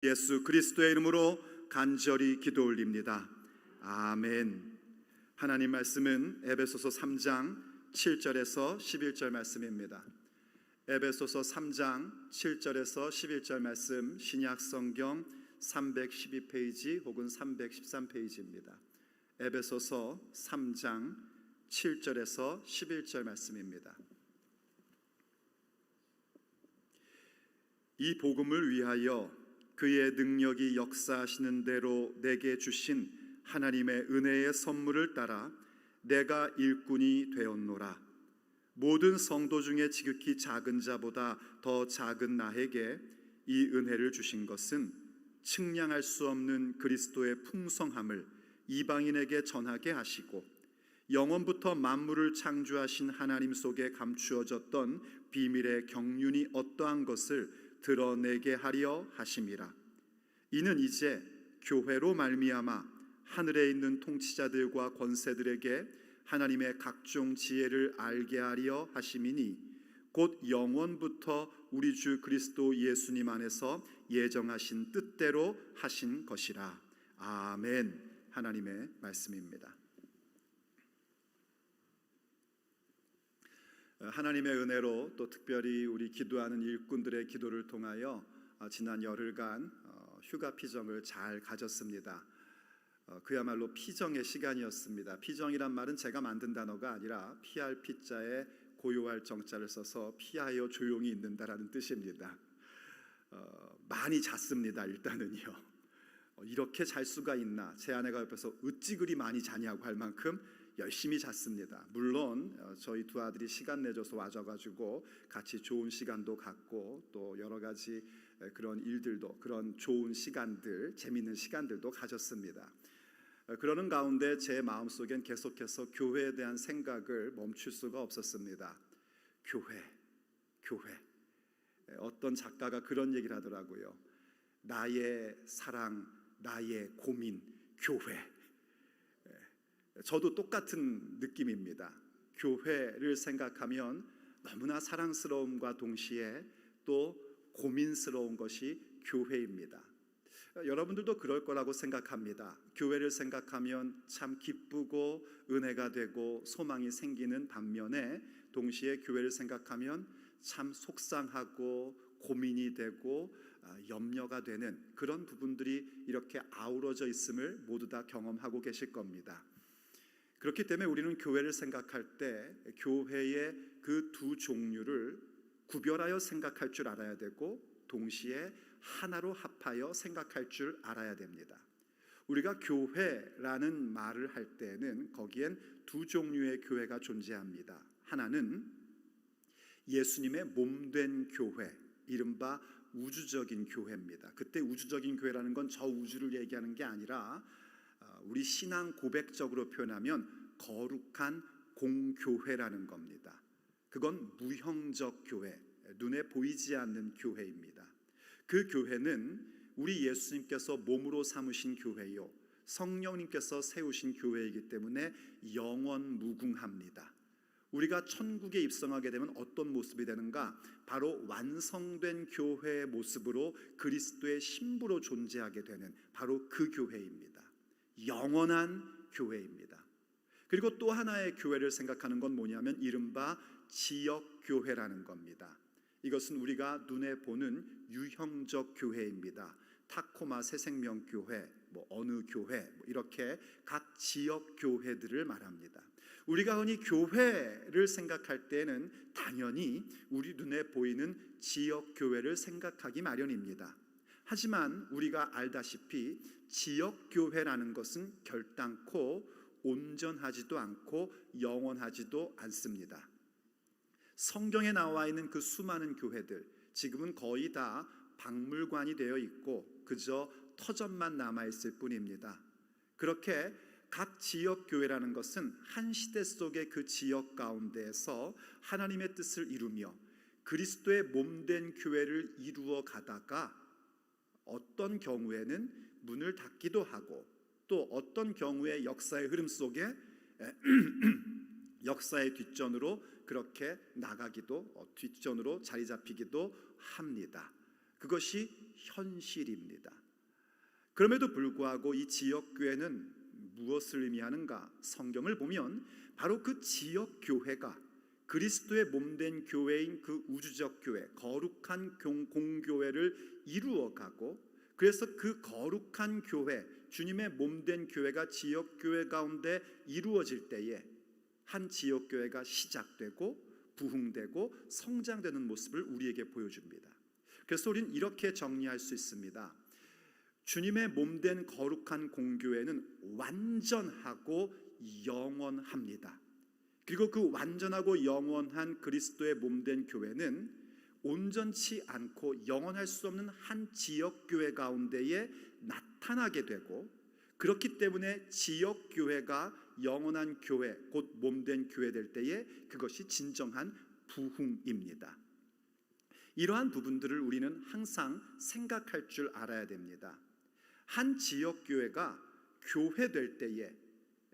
예수 그리스도의 이름으로 간절히 기도 올립니다. 아멘. 하나님 말씀은 에베소서 3장 7절에서 11절 말씀입니다. 에베소서 3장 7절에서 11절 말씀, 신약 성경 312페이지 혹은 313페이지입니다. 에베소서 3장 7절에서 11절 말씀입니다. 이 복음을 위하여 그의 능력이 역사하시는 대로 내게 주신 하나님의 은혜의 선물을 따라 내가 일꾼이 되었노라. 모든 성도 중에 지극히 작은 자보다 더 작은 나에게 이 은혜를 주신 것은 측량할 수 없는 그리스도의 풍성함을 이방인에게 전하게 하시고 영원부터 만물을 창조하신 하나님 속에 감추어졌던 비밀의 경륜이 어떠한 것을 드러내게 하려 하심이라. 이는 이제 교회로 말미암아 하늘에 있는 통치자들과 권세들에게 하나님의 각종 지혜를 알게 하려 하심이니 곧 영원부터 우리 주 그리스도 예수님 안에서 예정하신 뜻대로 하신 것이라. 아멘. 하나님의 말씀입니다. 하나님의 은혜로 또 특별히 우리 기도하는 일꾼들의 기도를 통하여 지난 열흘간 휴가 피정을 잘 가졌습니다. 그야말로 피정의 시간이었습니다. 피정이란 말은 제가 만든 단어가 아니라 피할 피자에 고요할 정자를 써서 피하여 조용히 있는다라는 뜻입니다. 많이 잤습니다. 일단은요. 이렇게 잘 수가 있나, 제 아내가 옆에서 어찌 그리 많이 자냐고 할 만큼 열심히 잤습니다. 물론 저희 두 아들이 시간 내줘서 와줘가지고 같이 좋은 시간도 갖고 또 여러 가지 그런 일들도, 그런 좋은 시간들, 재미있는 시간들도 가졌습니다. 그러는 가운데 제 마음속엔 계속해서 교회에 대한 생각을 멈출 수가 없었습니다. 교회. 어떤 작가가 그런 얘기를 하더라고요. 나의 사랑, 나의 고민, 교회. 저도 똑같은 느낌입니다. 교회를 생각하면 너무나 사랑스러움과 동시에 또 고민스러운 것이 교회입니다. 여러분들도 그럴 거라고 생각합니다. 교회를 생각하면 참 기쁘고 은혜가 되고 소망이 생기는 반면에 동시에 교회를 생각하면 참 속상하고 고민이 되고 염려가 되는 그런 부분들이 이렇게 아우러져 있음을 모두 다 경험하고 계실 겁니다. 그렇기 때문에 우리는 교회를 생각할 때 교회의 그 두 종류를 구별하여 생각할 줄 알아야 되고 동시에 하나로 합하여 생각할 줄 알아야 됩니다. 우리가 교회라는 말을 할 때는 거기엔 두 종류의 교회가 존재합니다. 하나는 예수님의 몸된 교회, 이른바 우주적인 교회입니다. 그때 우주적인 교회라는 건 저 우주를 얘기하는 게 아니라 우리 신앙 고백적으로 표현하면 거룩한 공교회라는 겁니다. 그건 무형적 교회, 눈에 보이지 않는 교회입니다. 그 교회는 우리 예수님께서 몸으로 삼으신 교회요, 성령님께서 세우신 교회이기 때문에 영원 무궁합니다. 우리가 천국에 입성하게 되면 어떤 모습이 되는가? 바로 완성된 교회의 모습으로 그리스도의 신부로 존재하게 되는 바로 그 교회입니다. 영원한 교회입니다. 그리고 또 하나의 교회를 생각하는 건 뭐냐면 이른바 지역교회라는 겁니다. 이것은 우리가 눈에 보는 유형적 교회입니다. 타코마 새생명교회, 어느 교회, 이렇게 각 지역 교회들을 말합니다. 우리가 흔히 교회를 생각할 때는 당연히 우리 눈에 보이는 지역 교회를 생각하기 마련입니다. 하지만 우리가 알다시피 지역 교회라는 것은 결단코 온전하지도 않고 영원하지도 않습니다. 성경에 나와 있는 그 수많은 교회들, 지금은 거의 다 박물관이 되어 있고 그저 터전만 남아있을 뿐입니다. 그렇게 각 지역 교회라는 것은 한 시대 속의 그 지역 가운데에서 하나님의 뜻을 이루며 그리스도의 몸된 교회를 이루어 가다가 어떤 경우에는 문을 닫기도 하고 또 어떤 경우에 역사의 흐름 속에 역사의 뒷전으로 그렇게 나가기도, 뒷전으로 자리 잡히기도 합니다. 그것이 현실입니다. 그럼에도 불구하고 이 지역교회는 무엇을 의미하는가? 성경을 보면 바로 그 지역교회가 그리스도의 몸된 교회인 그 우주적 교회, 거룩한 공교회를 이루어가고, 그래서 그 거룩한 교회, 주님의 몸된 교회가 지역교회 가운데 이루어질 때에 한 지역교회가 시작되고 부흥되고 성장되는 모습을 우리에게 보여줍니다. 그래서 우리는 이렇게 정리할 수 있습니다. 주님의 몸된 거룩한 공교회는 완전하고 영원합니다. 그리고 그 완전하고 영원한 그리스도의 몸된 교회는 온전치 않고 영원할 수 없는 한 지역교회 가운데에 나타나게 되고, 그렇기 때문에 지역교회가 영원한 교회, 곧 몸된 교회 될 때에 그것이 진정한 부흥입니다. 이러한 부분들을 우리는 항상 생각할 줄 알아야 됩니다. 한 지역교회가 교회 될 때에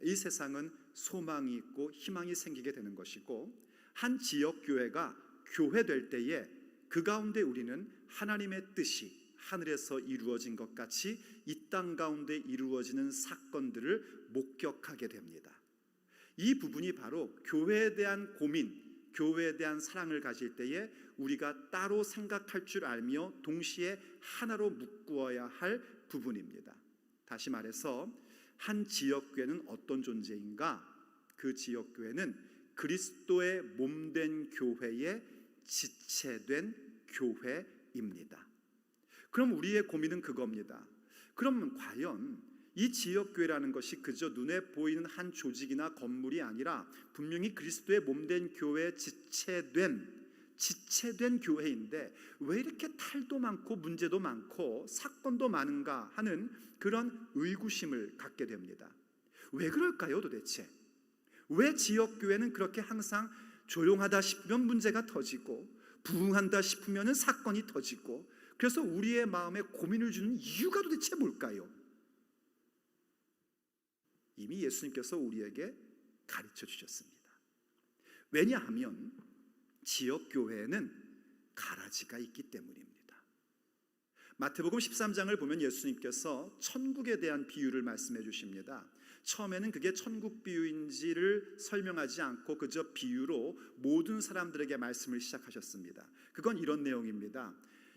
이 세상은 소망이 있고 희망이 생기게 되는 것이고, 한 지역교회가 교회 될 때에 그 가운데 우리는 하나님의 뜻이 하늘에서 이루어진 것 같이 이 땅 가운데 이루어지는 사건들을 목격하게 됩니다. 이 부분이 바로 교회에 대한 고민, 교회에 대한 사랑을 가질 때에 우리가 따로 생각할 줄 알며 동시에 하나로 묶어야 할 부분입니다. 다시 말해서 한 지역교회는 어떤 존재인가? 그 지역교회는 그리스도의 몸된 교회의 지체된 교회입니다. 그럼 우리의 고민은 그겁니다. 그럼 과연 이 지역교회라는 것이 그저 눈에 보이는 한 조직이나 건물이 아니라 분명히 그리스도의 몸된 교회의 지체된 교회인데 왜 이렇게 탈도 많고 문제도 많고 사건도 많은가 하는 그런 의구심을 갖게 됩니다. 왜 그럴까요 도대체? 왜 지역교회는 그렇게 항상 조용하다 싶으면 문제가 터지고 부흥한다 싶으면 사건이 터지고, 그래서 우리의 마음에 고민을 주는 이유가 도대체 뭘까요? 이미 예수님께서 우리에게 가르쳐 주셨습니다. 왜냐하면 지역교회에는 가라지가 있기 때문입니다. 마태복음 13장을 보면 예수님께서 천국에 대한 비유를 말씀해 주십니다. 처음에는 그게 천국 비유인지를 설명하지 않고 그저 비유로 모든 사람들에게 말씀을 시작하셨습니다. 그건 이런 내용입니다.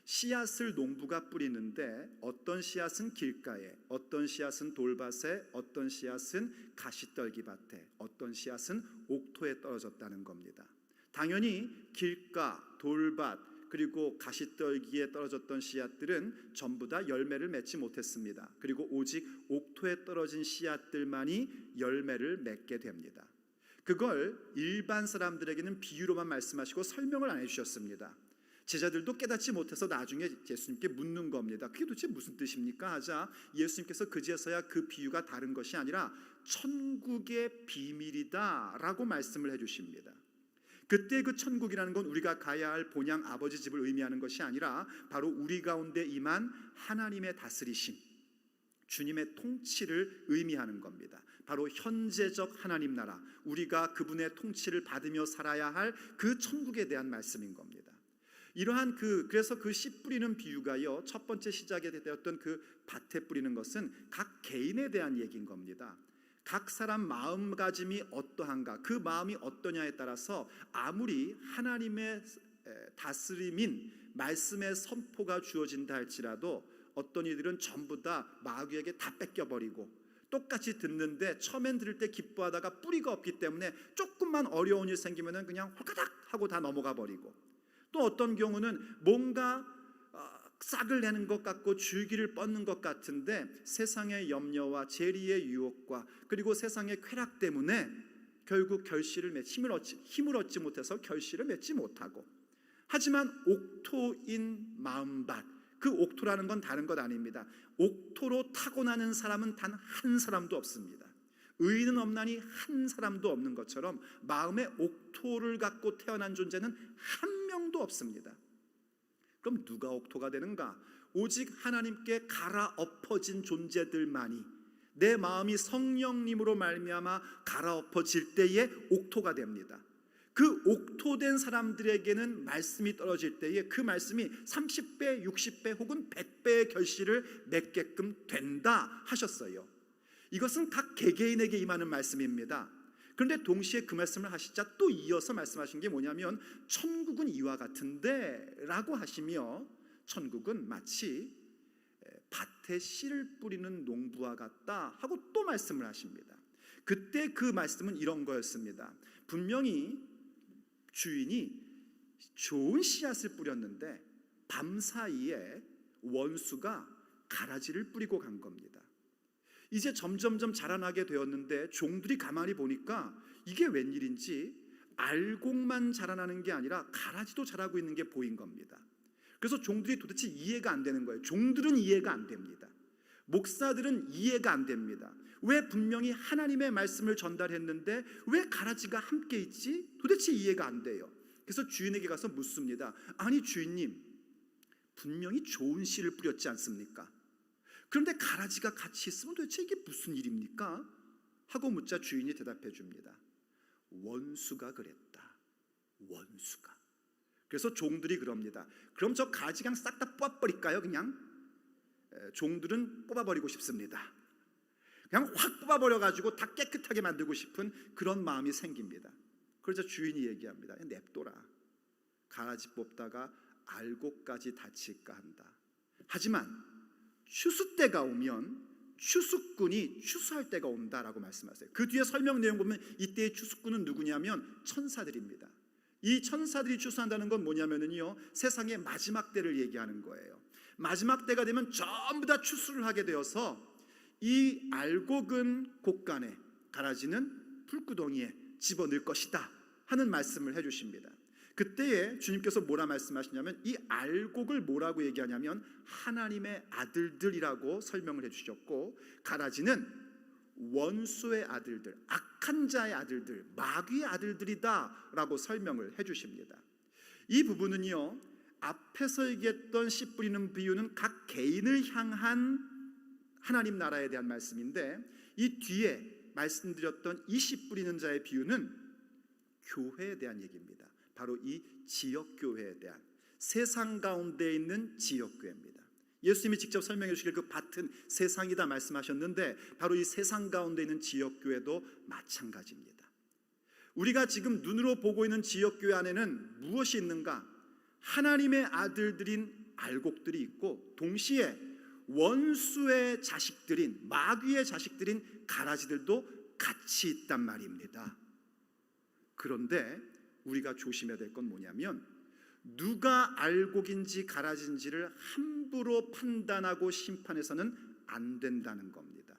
씨앗을 농부가 뿌리는데 어떤 씨앗은 길가에, 어떤 씨앗은 돌밭에, 어떤 씨앗은 가시떨기밭에, 어떤 씨앗은 옥토에 떨어졌다는 겁니다. 당연히 길가, 돌밭, 그리고 가시떨기에 떨어졌던 씨앗들은 전부 다 열매를 맺지 못했습니다. 그리고 오직 옥토에 떨어진 씨앗들만이 열매를 맺게 됩니다. 그걸 일반 사람들에게는 비유로만 말씀하시고 설명을 안 해주셨습니다. 제자들도 깨닫지 못해서 나중에 예수님께 묻는 겁니다. 그게 도대체 무슨 뜻입니까? 하자 예수님께서 그제서야 그 비유가 다른 것이 아니라 천국의 비밀이다 라고 말씀을 해주십니다. 그때 그 천국이라는 건 우리가 가야 할 본향 아버지 집을 의미하는 것이 아니라 바로 우리 가운데 임한 하나님의 다스리심, 주님의 통치를 의미하는 겁니다. 바로 현재적 하나님 나라, 우리가 그분의 통치를 받으며 살아야 할 그 천국에 대한 말씀인 겁니다. 이러한 그래서 그 씨 뿌리는 비유가요, 첫 번째 시작에 되었던 그 밭에 뿌리는 것은 각 개인에 대한 얘기인 겁니다. 각 사람 마음가짐이 어떠한가, 그 마음이 어떠냐에 따라서 아무리 하나님의 다스림인 말씀의 선포가 주어진다 할지라도 어떤 이들은 전부 다 마귀에게 다 뺏겨버리고, 똑같이 듣는데 처음엔 들을 때 기뻐하다가 뿌리가 없기 때문에 조금만 어려운 일 생기면 그냥 홀가닥 하고 다 넘어가 버리고, 또 어떤 경우는 뭔가 싹을 내는 것 같고 줄기를 뻗는 것 같은데 세상의 염려와 재리의 유혹과 그리고 세상의 쾌락 때문에 결국 힘을 얻지 못해서 결실을 맺지 못하고, 하지만 옥토인 마음밭, 그 옥토라는 건 다른 것 아닙니다. 옥토로 타고나는 사람은 단 한 사람도 없습니다. 의인은 없나니 한 사람도 없는 것처럼 마음의 옥토를 갖고 태어난 존재는 한 명도 없습니다. 그럼 누가 옥토가 되는가? 오직 하나님께 갈아엎어진 존재들만이, 내 마음이 성령님으로 말미암아 갈아엎어질 때에 옥토가 됩니다. 그 옥토된 사람들에게는 말씀이 떨어질 때에 그 말씀이 30배, 60배 혹은 100배의 결실을 맺게끔 된다 하셨어요. 이것은 각 개개인에게 임하는 말씀입니다. 그런데 동시에 그 말씀을 하시자 또 이어서 말씀하신 게 뭐냐면 천국은 이와 같은데 라고 하시며, 천국은 마치 밭에 씨를 뿌리는 농부와 같다 하고 또 말씀을 하십니다. 그때 그 말씀은 이런 거였습니다. 분명히 주인이 좋은 씨앗을 뿌렸는데 밤사이에 원수가 가라지를 뿌리고 간 겁니다. 이제 점점점 자라나게 되었는데 종들이 가만히 보니까 이게 웬일인지 알곡만 자라나는 게 아니라 가라지도 자라고 있는 게 보인 겁니다. 그래서 종들이 도대체 이해가 안 되는 거예요. 종들은 이해가 안 됩니다. 목사들은 이해가 안 됩니다. 왜 분명히 하나님의 말씀을 전달했는데 왜 가라지가 함께 있지? 도대체 이해가 안 돼요. 그래서 주인에게 가서 묻습니다. 아니 주인님, 분명히 좋은 씨를 뿌렸지 않습니까? 그런데 가라지가 같이 있으면 도대체 이게 무슨 일입니까? 하고 묻자 주인이 대답해 줍니다. 원수가 그랬다. 원수가. 그래서 종들이 그럽니다. 그럼 저 가지 그냥 싹 다 뽑아버릴까요? 그냥? 종들은 뽑아버리고 싶습니다. 그냥 확 뽑아버려가지고 다 깨끗하게 만들고 싶은 그런 마음이 생깁니다. 그러자 주인이 얘기합니다. 냅둬라. 가라지 뽑다가 알곡까지 다칠까 한다. 하지만 추수 때가 오면 추수꾼이 추수할 때가 온다라고 말씀하세요. 그 뒤에 설명 내용 보면 이때의 추수꾼은 누구냐면 천사들입니다. 이 천사들이 추수한다는 건 뭐냐면요, 세상의 마지막 때를 얘기하는 거예요. 마지막 때가 되면 전부 다 추수를 하게 되어서 이 알곡은 곳간에, 가라지는 풀구덩이에 집어넣을 것이다 하는 말씀을 해주십니다. 그때에 주님께서 뭐라 말씀하시냐면 이 알곡을 뭐라고 얘기하냐면 하나님의 아들들이라고 설명을 해주셨고, 가라지는 원수의 아들들, 악한 자의 아들들, 마귀의 아들들이다 라고 설명을 해주십니다. 이 부분은요, 앞에서 얘기했던 씨 뿌리는 비유는 각 개인을 향한 하나님 나라에 대한 말씀인데, 이 뒤에 말씀드렸던 이 씨 뿌리는 자의 비유는 교회에 대한 얘기입니다. 바로 이 지역교회에 대한, 세상 가운데 있는 지역교회입니다. 예수님이 직접 설명해 주시길 그 밭은 세상이다 말씀하셨는데 바로 이 세상 가운데 있는 지역교회도 마찬가지입니다. 우리가 지금 눈으로 보고 있는 지역교회 안에는 무엇이 있는가? 하나님의 아들들인 알곡들이 있고, 동시에 원수의 자식들인, 마귀의 자식들인 가라지들도 같이 있단 말입니다. 그런데 우리가 조심해야 될 건 뭐냐면 누가 알곡인지 가라지인지를 함부로 판단하고 심판해서는 안 된다는 겁니다.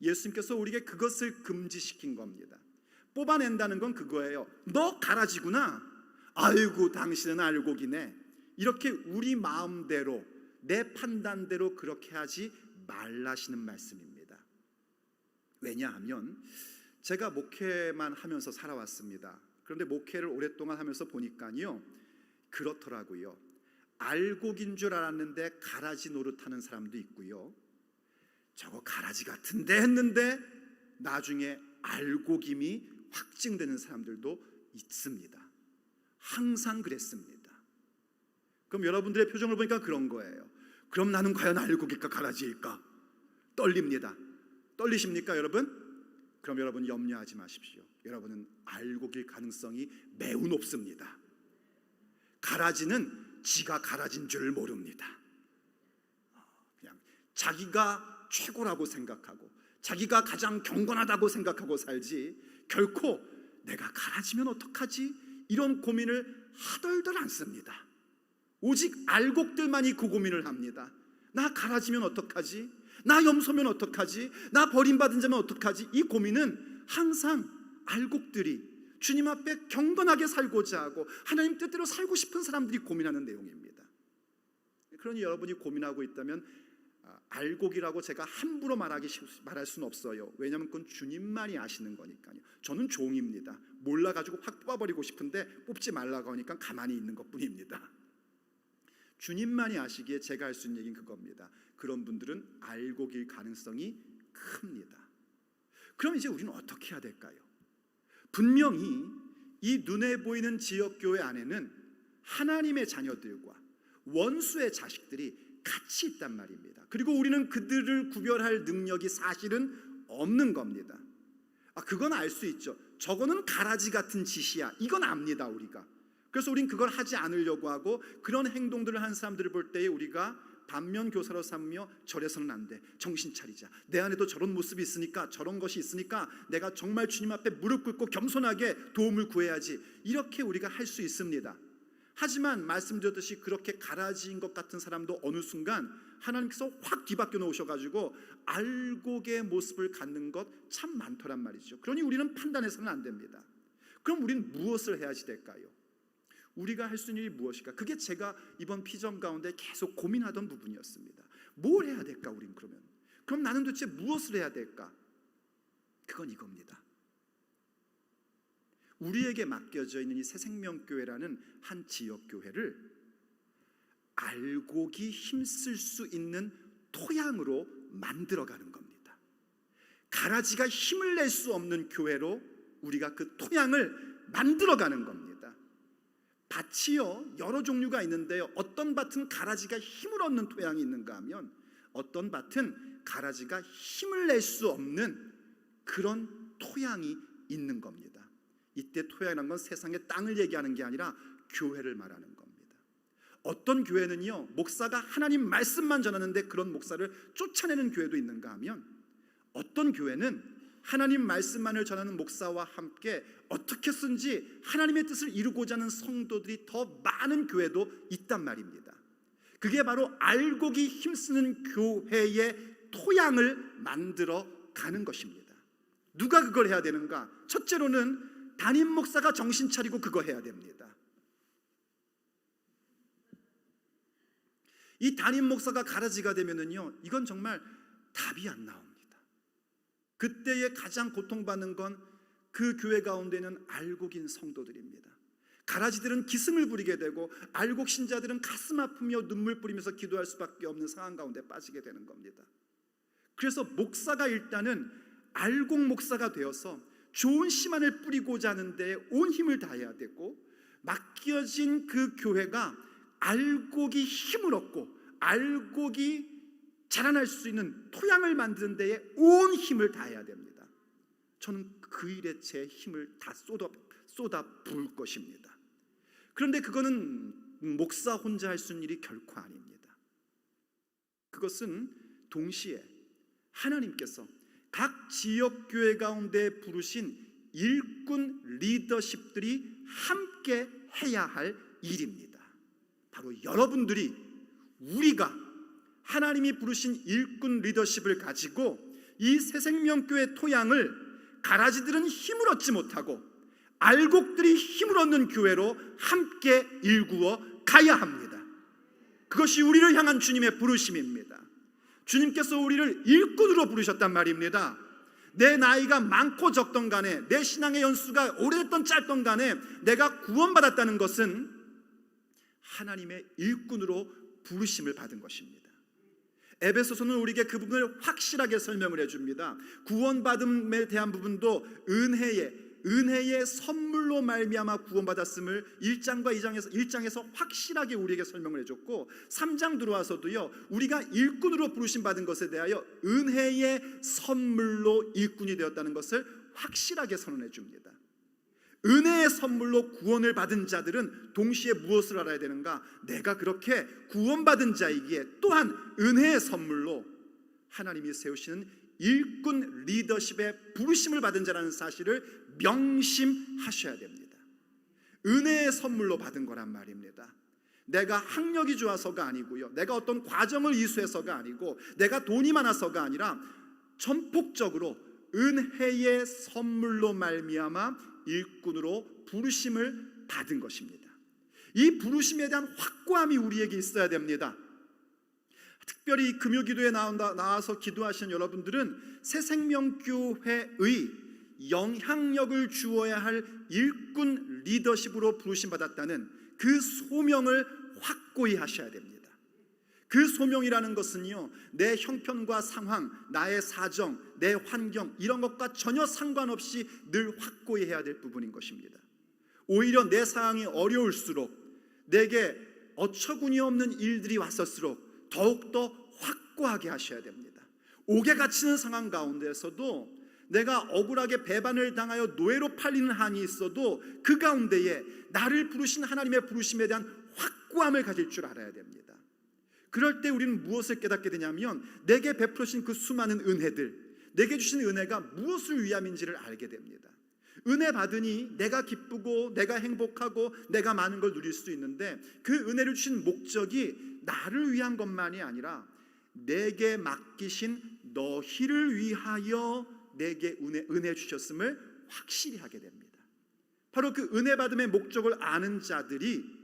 예수님께서 우리에게 그것을 금지시킨 겁니다. 뽑아낸다는 건 그거예요. 너 가라지구나. 아이고 당신은 알곡이네. 이렇게 우리 마음대로, 내 판단대로 그렇게 하지 말라시는 말씀입니다. 왜냐하면 제가 목회만 하면서 살아왔습니다. 그런데 목회를 오랫동안 하면서 보니까요, 그렇더라고요. 알곡인 줄 알았는데 가라지 노릇하는 사람도 있고요, 저거 가라지 같은데 했는데 나중에 알곡임이 확증되는 사람들도 있습니다. 항상 그랬습니다. 그럼 여러분들의 표정을 보니까 그런 거예요. 그럼 나는 과연 알곡일까 가라지일까? 떨립니다. 떨리십니까 여러분? 그럼 여러분 염려하지 마십시오. 여러분은 알곡일 가능성이 매우 높습니다. 가라지는 지가 가라진 줄 모릅니다. 그냥 자기가 최고라고 생각하고 자기가 가장 경건하다고 생각하고 살지, 결코 내가 가라지면 어떡하지? 이런 고민을 하덜덜 않습니다. 오직 알곡들만이 그 고민을 합니다. 나 가라지면 어떡하지? 나 염소면 어떡하지? 나 버림받은 자면 어떡하지? 이 고민은 항상 알곡들이 주님 앞에 경건하게 살고자 하고 하나님 뜻대로 살고 싶은 사람들이 고민하는 내용입니다. 그러니 여러분이 고민하고 있다면 알곡이라고 제가 함부로 말할 수는 없어요. 왜냐하면 그건 주님만이 아시는 거니까요. 저는 종입니다. 몰라가지고 확 뽑아버리고 싶은데 뽑지 말라고 하니까 가만히 있는 것뿐입니다. 주님만이 아시기에 제가 할 수 있는 얘기는 그겁니다. 그런 분들은 알곡일 가능성이 큽니다. 그럼 이제 우리는 어떻게 해야 될까요? 분명히 이 눈에 보이는 지역교회 안에는 하나님의 자녀들과 원수의 자식들이 같이 있단 말입니다. 그리고 우리는 그들을 구별할 능력이 사실은 없는 겁니다. 그건 알 수 있죠. 저거는 가라지 같은 짓이야. 이건 압니다, 우리가. 그래서 우린 그걸 하지 않으려고 하고, 그런 행동들을 하는 사람들을 볼 때에 우리가 반면 교사로 삼으며 저래서는 안 돼, 정신 차리자, 내 안에도 저런 모습이 있으니까, 저런 것이 있으니까 내가 정말 주님 앞에 무릎 꿇고 겸손하게 도움을 구해야지, 이렇게 우리가 할 수 있습니다. 하지만 말씀드렸듯이 그렇게 가라지인 것 같은 사람도 어느 순간 하나님께서 확 뒤바뀌어 놓으셔가지고 알곡의 모습을 갖는 것 참 많더란 말이죠. 그러니 우리는 판단해서는 안 됩니다. 그럼 우리는 무엇을 해야지 될까요? 우리가 할 수 있는 일이 무엇일까? 그게 제가 이번 피점 가운데 계속 고민하던 부분이었습니다. 뭘 해야 될까 우린 그러면? 그럼 나는 도대체 무엇을 해야 될까? 그건 이겁니다. 우리에게 맡겨져 있는 이 새생명교회라는 한 지역교회를 알곡이 힘쓸 수 있는 토양으로 만들어가는 겁니다. 가라지가 힘을 낼 수 없는 교회로 우리가 그 토양을 만들어가는 겁니다. 밭이요, 여러 종류가 있는데요, 어떤 밭은 가라지가 힘을 얻는 토양이 있는가 하면 어떤 밭은 가라지가 힘을 낼 수 없는 그런 토양이 있는 겁니다. 이때 토양이라는 건 세상의 땅을 얘기하는 게 아니라 교회를 말하는 겁니다. 어떤 교회는요, 목사가 하나님 말씀만 전하는데 그런 목사를 쫓아내는 교회도 있는가 하면, 어떤 교회는 하나님 말씀만을 전하는 목사와 함께 어떻게 쓴지 하나님의 뜻을 이루고자 하는 성도들이 더 많은 교회도 있단 말입니다. 그게 바로 알곡이 힘쓰는 교회의 토양을 만들어 가는 것입니다. 누가 그걸 해야 되는가? 첫째로는 담임 목사가 정신 차리고 그거 해야 됩니다. 이 담임 목사가 가라지가 되면은요, 이건 정말 답이 안 나옵니다. 그때에 가장 고통받는 건 그 교회 가운데는 알곡인 성도들입니다. 가라지들은 기승을 부리게 되고 알곡 신자들은 가슴 아프며 눈물 뿌리면서 기도할 수밖에 없는 상황 가운데 빠지게 되는 겁니다. 그래서 목사가 일단은 알곡 목사가 되어서 좋은 씨만을 뿌리고자 하는데 온 힘을 다해야 되고, 맡겨진 그 교회가 알곡이 힘을 얻고 알곡이 자라날 수 있는 토양을 만드는 데에 온 힘을 다해야 됩니다. 저는 그 일에 제 힘을 다 쏟아 부을 것입니다. 그런데 그거는 목사 혼자 할 수 있는 일이 결코 아닙니다. 그것은 동시에 하나님께서 각 지역교회 가운데 부르신 일꾼 리더십들이 함께 해야 할 일입니다. 바로 여러분들이, 우리가 하나님이 부르신 일꾼 리더십을 가지고 이 새생명교회 토양을 가라지들은 힘을 얻지 못하고 알곡들이 힘을 얻는 교회로 함께 일구어 가야 합니다. 그것이 우리를 향한 주님의 부르심입니다. 주님께서 우리를 일꾼으로 부르셨단 말입니다. 내 나이가 많고 적던 간에, 내 신앙의 연수가 오래됐던 짧던 간에 내가 구원받았다는 것은 하나님의 일꾼으로 부르심을 받은 것입니다. 에베소서는 우리에게 그 부분을 확실하게 설명을 해줍니다. 구원받음에 대한 부분도 은혜의 선물로 말미암아 구원받았음을 1장과 1장에서 확실하게 우리에게 설명을 해줬고, 3장 들어와서도요, 우리가 일꾼으로 부르심 받은 것에 대하여 은혜의 선물로 일꾼이 되었다는 것을 확실하게 선언해 줍니다. 은혜의 선물로 구원을 받은 자들은 동시에 무엇을 알아야 되는가? 내가 그렇게 구원받은 자이기에 또한 은혜의 선물로 하나님이 세우시는 일꾼 리더십의 부르심을 받은 자라는 사실을 명심하셔야 됩니다. 은혜의 선물로 받은 거란 말입니다. 내가 학력이 좋아서가 아니고요, 내가 어떤 과정을 이수해서가 아니고, 내가 돈이 많아서가 아니라 전폭적으로 은혜의 선물로 말미암아 일꾼으로 부르심을 받은 것입니다. 이 부르심에 대한 확고함이 우리에게 있어야 됩니다. 특별히 금요기도에 나와서 기도하시는 여러분들은 새생명교회의 영향력을 주어야 할 일꾼 리더십으로 부르심 받았다는 그 소명을 확고히 하셔야 됩니다. 그 소명이라는 것은요, 내 형편과 상황, 나의 사정, 내 환경, 이런 것과 전혀 상관없이 늘 확고히 해야 될 부분인 것입니다. 오히려 내 상황이 어려울수록, 내게 어처구니 없는 일들이 왔을수록 더욱더 확고하게 하셔야 됩니다. 옥에 갇히는 상황 가운데서도 내가 억울하게 배반을 당하여 노예로 팔리는 한이 있어도 그 가운데에 나를 부르신 하나님의 부르심에 대한 확고함을 가질 줄 알아야 됩니다. 그럴 때 우리는 무엇을 깨닫게 되냐면, 내게 베풀으신 그 수많은 은혜들, 내게 주신 은혜가 무엇을 위함인지를 알게 됩니다. 은혜 받으니 내가 기쁘고 내가 행복하고 내가 많은 걸 누릴 수 있는데, 그 은혜를 주신 목적이 나를 위한 것만이 아니라 내게 맡기신 너희를 위하여 내게 은혜 주셨음을 확실히 하게 됩니다. 바로 그 은혜 받음의 목적을 아는 자들이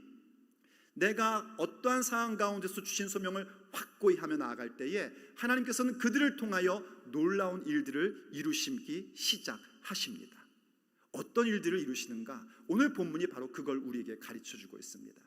내가 어떠한 상황 가운데서 주신 소명을 확고히 하며 나아갈 때에 하나님께서는 그들을 통하여 놀라운 일들을 이루시기 시작하십니다. 어떤 일들을 이루시는가? 오늘 본문이 바로 그걸 우리에게 가르쳐주고 있습니다.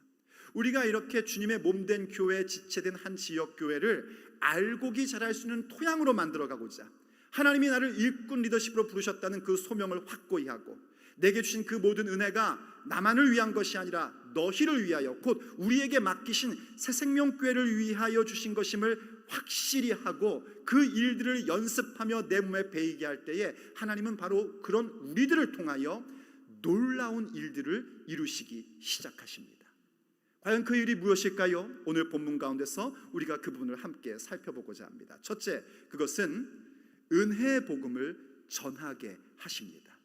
우리가 이렇게 주님의 몸된 교회에 지체된 한 지역 교회를 알고기 잘할 수 있는 토양으로 만들어가고자, 하나님이 나를 일꾼 리더십으로 부르셨다는 그 소명을 확고히 하고, 내게 주신 그 모든 은혜가 나만을 위한 것이 아니라 너희를 위하여, 곧 우리에게 맡기신 새생명교회를 위하여 주신 것임을 확실히 하고 그 일들을 연습하며 내 몸에 배이게 할 때에 하나님은 바로 그런 우리들을 통하여 놀라운 일들을 이루시기 시작하십니다. 과연 그 일이 무엇일까요? 오늘 본문 가운데서 우리가 그 부분을 함께 살펴보고자 합니다. 첫째, 그것은 은혜의 복음을 전하게 하십니다.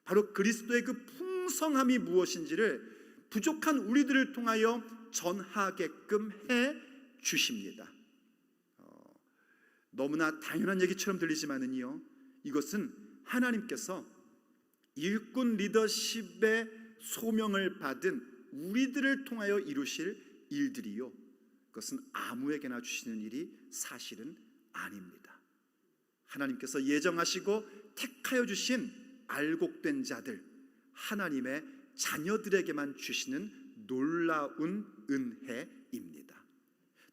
바로 그리스도의 그 풍성함이 무엇인지를 부족한 우리들을 통하여 전하게끔 해 주십니다. 너무나 당연한 얘기처럼 들리지만은요, 이것은 하나님께서 일꾼 리더십의 소명을 받은 우리들을 통하여 이루실 일들이요, 그것은 아무에게나 주시는 일이 사실은 아닙니다. 하나님께서 예정하시고 택하여 주신 알곡된 자들, 하나님의 자녀들에게만 주시는 놀라운 은혜입니다.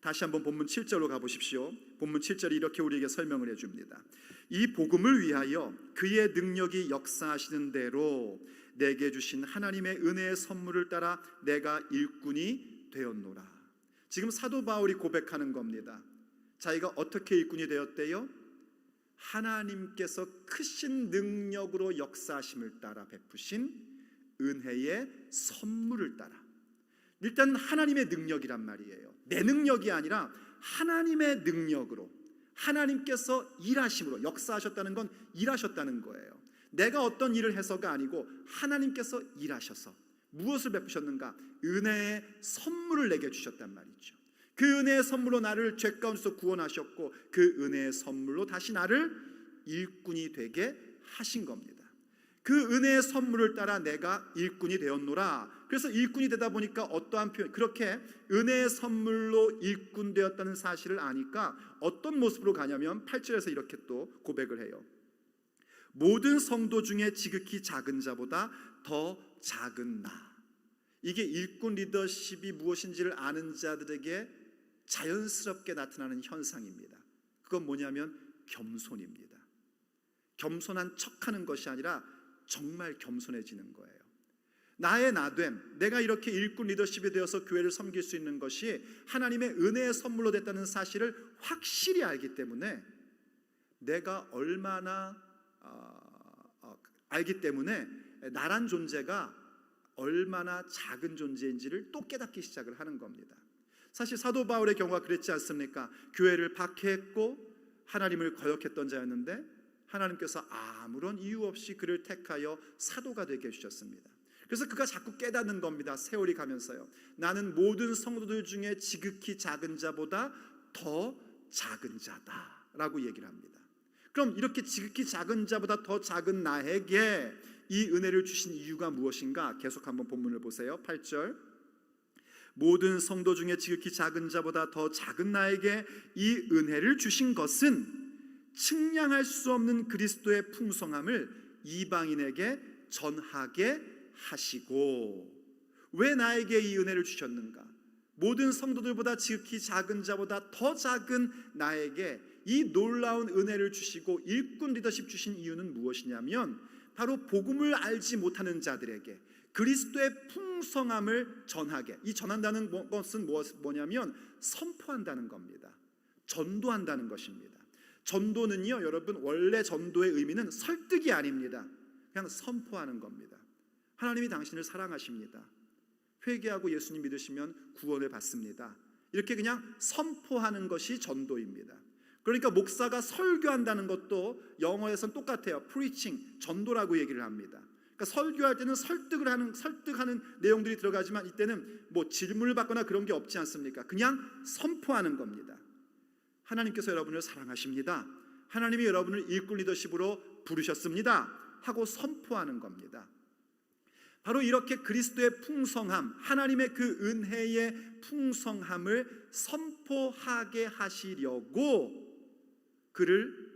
다시 한번 본문 7절로 가보십시오. 본문 7절이 이렇게 우리에게 설명을 해줍니다. 이 복음을 위하여 그의 능력이 역사하시는 대로 내게 주신 하나님의 은혜의 선물을 따라 내가 일꾼이 되었노라. 지금 사도 바울이 고백하는 겁니다. 자기가 어떻게 일꾼이 되었대요? 하나님께서 크신 능력으로 역사하심을 따라 베푸신 은혜의 선물을 따라. 일단 하나님의 능력이란 말이에요. 내 능력이 아니라 하나님의 능력으로, 하나님께서 일하심으로, 역사하셨다는 건 일하셨다는 거예요. 내가 어떤 일을 해서가 아니고 하나님께서 일하셔서 무엇을 베푸셨는가? 은혜의 선물을 내게 주셨단 말이죠. 그 은혜의 선물로 나를 죄 가운데서 구원하셨고, 그 은혜의 선물로 다시 나를 일꾼이 되게 하신 겁니다. 그 은혜의 선물을 따라 내가 일꾼이 되었노라. 그래서 일꾼이 되다 보니까 어떠한 표현, 그렇게 은혜의 선물로 일꾼 되었다는 사실을 아니까 어떤 모습으로 가냐면 8절에서 이렇게 또 고백을 해요. 모든 성도 중에 지극히 작은 자보다 더 작은 나. 이게 일꾼 리더십이 무엇인지를 아는 자들에게 자연스럽게 나타나는 현상입니다. 그건 뭐냐면 겸손입니다. 겸손한 척하는 것이 아니라 정말 겸손해지는 거예요. 나의 나됨, 내가 이렇게 일꾼 리더십이 되어서 교회를 섬길 수 있는 것이 하나님의 은혜의 선물로 됐다는 사실을 확실히 알기 때문에, 내가 얼마나 알기 때문에 나란 존재가 얼마나 작은 존재인지를 또 깨닫기 시작을 하는 겁니다. 사실 사도 바울의 경우가 그랬지 않습니까? 교회를 박해했고 하나님을 거역했던 자였는데 하나님께서 아무런 이유 없이 그를 택하여 사도가 되게 해주셨습니다. 그래서 그가 자꾸 깨닫는 겁니다. 세월이 가면서요, 나는 모든 성도들 중에 지극히 작은 자보다 더 작은 자다라고 얘기를 합니다. 그럼 이렇게 지극히 작은 자보다 더 작은 나에게 이 은혜를 주신 이유가 무엇인가? 계속 한번 본문을 보세요. 8절, 모든 성도 중에 지극히 작은 자보다 더 작은 나에게 이 은혜를 주신 것은 측량할 수 없는 그리스도의 풍성함을 이방인에게 전하게 하시고. 왜 나에게 이 은혜를 주셨는가? 모든 성도들보다 지극히 작은 자보다 더 작은 나에게 이 놀라운 은혜를 주시고 일꾼 리더십 주신 이유는 무엇이냐면, 바로 복음을 알지 못하는 자들에게, 그리스도의 풍성함을 전하게. 이 전한다는 것은 뭐냐면 선포한다는 겁니다. 전도한다는 것입니다. 전도는요, 여러분, 원래 전도의 의미는 설득이 아닙니다. 그냥 선포하는 겁니다. 하나님이 당신을 사랑하십니다. 회개하고 예수님 믿으시면 구원을 받습니다. 이렇게 그냥 선포하는 것이 전도입니다. 그러니까 목사가 설교한다는 것도 영어에서는 똑같아요. preaching, 전도라고 얘기를 합니다. 그러니까 설교할 때는 설득하는 내용들이 들어가지만 이때는 뭐 질문을 받거나 그런 게 없지 않습니까? 그냥 선포하는 겁니다. 하나님께서 여러분을 사랑하십니다. 하나님이 여러분을 일꾼 리더십으로 부르셨습니다 하고 선포하는 겁니다. 바로 이렇게 그리스도의 풍성함, 하나님의 그 은혜의 풍성함을 선포하게 하시려고 그를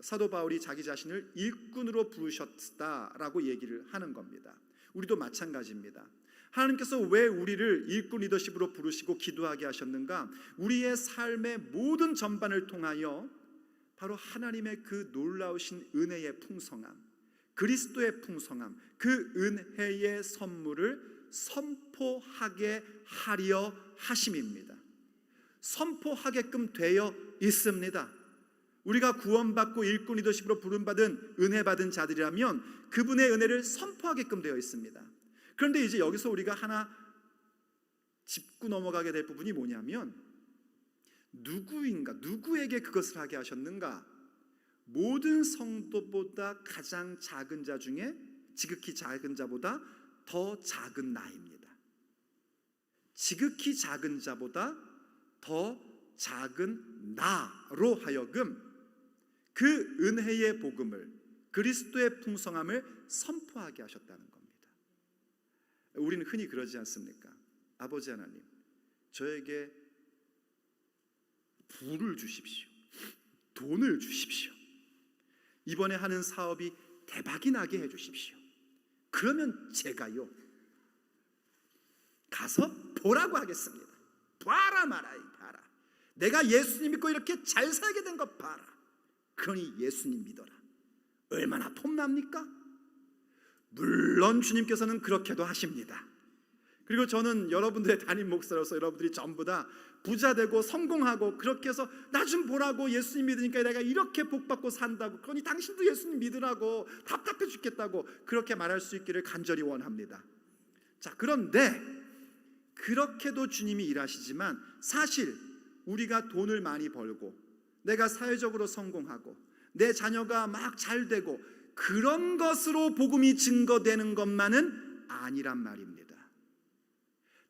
사도 바울이 자기 자신을 일꾼으로 부르셨다라고 얘기를 하는 겁니다. 우리도 마찬가지입니다. 하나님께서 왜 우리를 일꾼 리더십으로 부르시고 기도하게 하셨는가? 우리의 삶의 모든 전반을 통하여 바로 하나님의 그 놀라우신 은혜의 풍성함, 그리스도의 풍성함, 그 은혜의 선물을 선포하게 하려 하심입니다. 선포하게끔 되어 있습니다. 우리가 구원받고 일꾼 리더십으로 부름받은 은혜 받은 자들이라면 그분의 은혜를 선포하게끔 되어 있습니다. 그런데 이제 여기서 우리가 하나 짚고 넘어가게 될 부분이 뭐냐면, 누구에게 그것을 하게 하셨는가? 모든 성도보다 가장 작은 자 중에 지극히 작은 자보다 더 작은 나입니다. 지극히 작은 자보다 더 작은 나로 하여금 그 은혜의 복음을, 그리스도의 풍성함을 선포하게 하셨다는 겁니다. 우리는 흔히 그러지 않습니까? 아버지 하나님, 저에게 부를 주십시오. 돈을 주십시오. 이번에 하는 사업이 대박이 나게 해주십시오. 그러면 제가요 가서 보라고 하겠습니다. 봐라 마라, 봐라. 내가 예수님 믿고 이렇게 잘 살게 된 거 봐라. 그러니 예수님 믿어라. 얼마나 폼납니까? 물론 주님께서는 그렇게도 하십니다. 그리고 저는 여러분들의 담임 목사로서 여러분들이 전부 다 부자 되고 성공하고 그렇게 해서 나 좀 보라고, 예수님 믿으니까 내가 이렇게 복받고 산다고, 그러니 당신도 예수님 믿으라고, 답답해 죽겠다고 그렇게 말할 수 있기를 간절히 원합니다. 자, 그런데 그렇게도 주님이 일하시지만 사실 우리가 돈을 많이 벌고 내가 사회적으로 성공하고 내 자녀가 막 잘 되고 그런 것으로 복음이 증거되는 것만은 아니란 말입니다.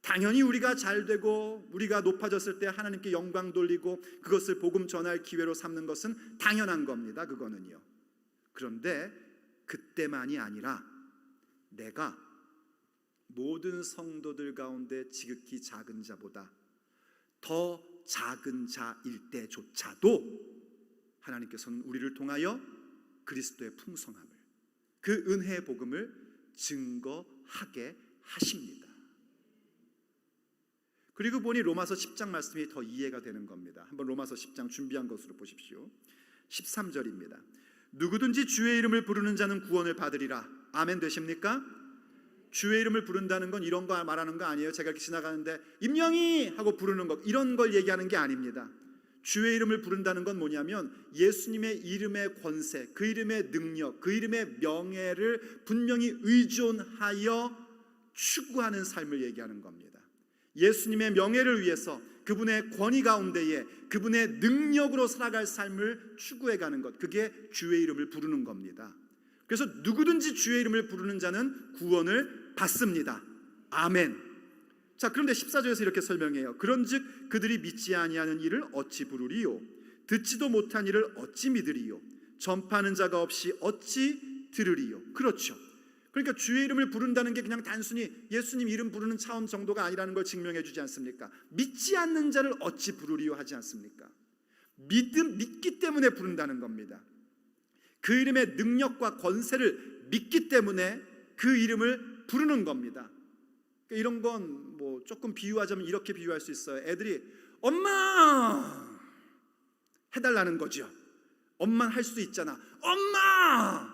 당연히 우리가 잘 되고 우리가 높아졌을 때 하나님께 영광 돌리고 그것을 복음 전할 기회로 삼는 것은 당연한 겁니다. 그거는요. 그런데 그때만이 아니라 내가 모든 성도들 가운데 지극히 작은 자보다 더 작은 자일 때조차도 하나님께서는 우리를 통하여 그리스도의 풍성함을, 그 은혜의 복음을 증거하게 하십니다. 그리고 보니 로마서 10장 말씀이 더 이해가 되는 겁니다. 한번 로마서 10장 준비한 것으로 보십시오. 13절입니다. 누구든지 주의 이름을 부르는 자는 구원을 받으리라. 아멘 되십니까? 주의 이름을 부른다는 건 이런 거 말하는 거 아니에요. 제가 이렇게 지나가는데 임영이 하고 부르는 거, 이런 걸 얘기하는 게 아닙니다. 주의 이름을 부른다는 건 뭐냐면 예수님의 이름의 권세, 그 이름의 능력, 그 이름의 명예를 분명히 의존하여 추구하는 삶을 얘기하는 겁니다. 예수님의 명예를 위해서 그분의 권위 가운데에 그분의 능력으로 살아갈 삶을 추구해가는 것, 그게 주의 이름을 부르는 겁니다. 그래서 누구든지 주의 이름을 부르는 자는 구원을 받습니다. 아멘. 자, 그런데 14절에서 이렇게 설명해요. 그런즉 그들이 믿지 아니하는 일을 어찌 부르리요? 듣지도 못한 일을 어찌 믿으리요? 전파하는 자가 없이 어찌 들으리요? 그렇죠. 그러니까 주의 이름을 부른다는 게 그냥 단순히 예수님 이름 부르는 차원 정도가 아니라는 걸 증명해 주지 않습니까? 믿지 않는 자를 어찌 부르리요 하지 않습니까? 믿기 때문에 부른다는 겁니다. 그 이름의 능력과 권세를 믿기 때문에 그 이름을 부르는 겁니다. 이런 건 뭐 조금 비유하자면 이렇게 비유할 수 있어요. 애들이 엄마 해달라는 거죠. 엄마는 할 수 있잖아. 엄마!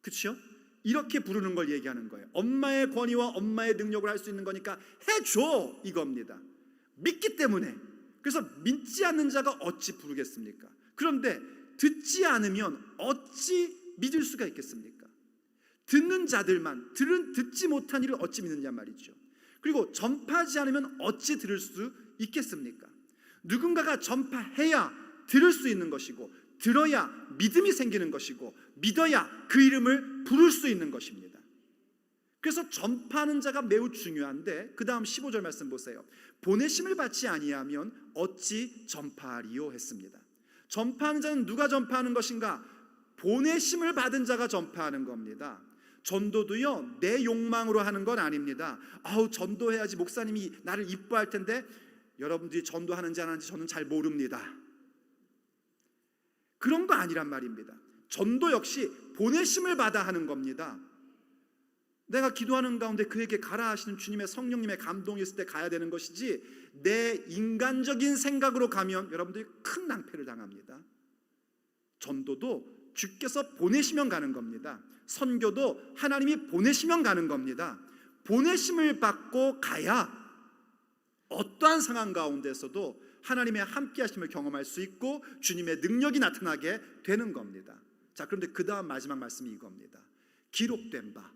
그렇죠? 이렇게 부르는 걸 얘기하는 거예요. 엄마의 권위와 엄마의 능력으로 할 수 있는 거니까 해줘, 이겁니다. 믿기 때문에. 그래서 믿지 않는 자가 어찌 부르겠습니까? 그런데 듣지 않으면 어찌 믿을 수가 있겠습니까? 듣는 자들만, 듣지 못한 이를 어찌 믿느냐 말이죠. 그리고 전파하지 않으면 어찌 들을 수 있겠습니까? 누군가가 전파해야 들을 수 있는 것이고, 들어야 믿음이 생기는 것이고, 믿어야 그 이름을 부를 수 있는 것입니다. 그래서 전파하는 자가 매우 중요한데, 그 다음 15절 말씀 보세요. 보내심을 받지 아니하면 어찌 전파하리요 했습니다. 전파하는 자는 누가 전파하는 것인가? 보내심을 받은 자가 전파하는 겁니다. 전도도요, 내 욕망으로 하는 건 아닙니다. 전도해야지 목사님이 나를 이뻐할 텐데. 여러분들이 전도하는지 안 하는지 저는 잘 모릅니다. 그런 거 아니란 말입니다. 전도 역시 보내심을 받아 하는 겁니다. 내가 기도하는 가운데 그에게 가라 하시는 주님의 성령님의 감동이 있을 때 가야 되는 것이지, 내 인간적인 생각으로 가면 여러분들이 큰 낭패를 당합니다. 전도도 주께서 보내시면 가는 겁니다. 선교도 하나님이 보내시면 가는 겁니다. 보내심을 받고 가야 어떠한 상황 가운데서도 하나님의 함께 하심을 경험할 수 있고 주님의 능력이 나타나게 되는 겁니다. 자, 그런데 그 다음 마지막 말씀이 이겁니다. 기록된 바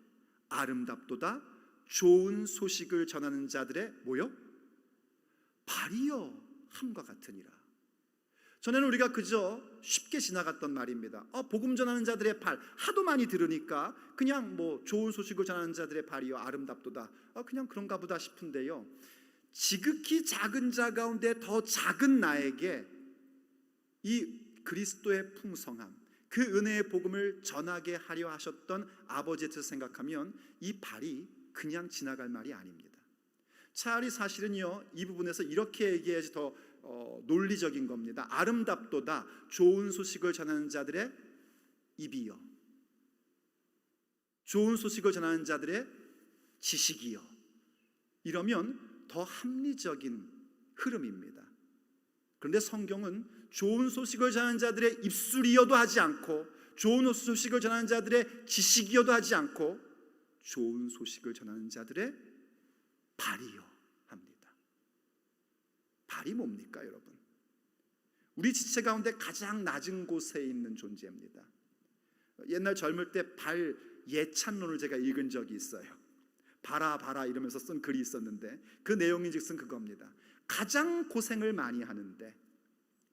아름답도다 좋은 소식을 전하는 자들의 뭐요? 발이요 함과 같으니라. 전에는 우리가 그저 쉽게 지나갔던 말입니다. 복음 전하는 자들의 발, 하도 많이 들으니까 그냥 좋은 소식을 전하는 자들의 발이요 아름답도다, 그냥 그런가 보다 싶은데요, 지극히 작은 자 가운데 더 작은 나에게 이 그리스도의 풍성함, 그 은혜의 복음을 전하게 하려 하셨던 아버지의 뜻을 생각하면 이 발이 그냥 지나갈 말이 아닙니다. 차라리 사실은요, 이 부분에서 이렇게 얘기해야지 더 논리적인 겁니다. 아름답도다 좋은 소식을 전하는 자들의 입이요, 좋은 소식을 전하는 자들의 지식이요, 이러면 더 합리적인 흐름입니다. 그런데 성경은 좋은 소식을 전하는 자들의 입술이여도 하지 않고, 좋은 소식을 전하는 자들의 지식이여도 하지 않고, 좋은 소식을 전하는 자들의 발이요 합니다. 발이 뭡니까 여러분? 우리 지체 가운데 가장 낮은 곳에 있는 존재입니다. 옛날 젊을 때 발 예찬론을 제가 읽은 적이 있어요. 봐라 이러면서 쓴 글이 있었는데, 그 내용인즉슨 그겁니다. 가장 고생을 많이 하는데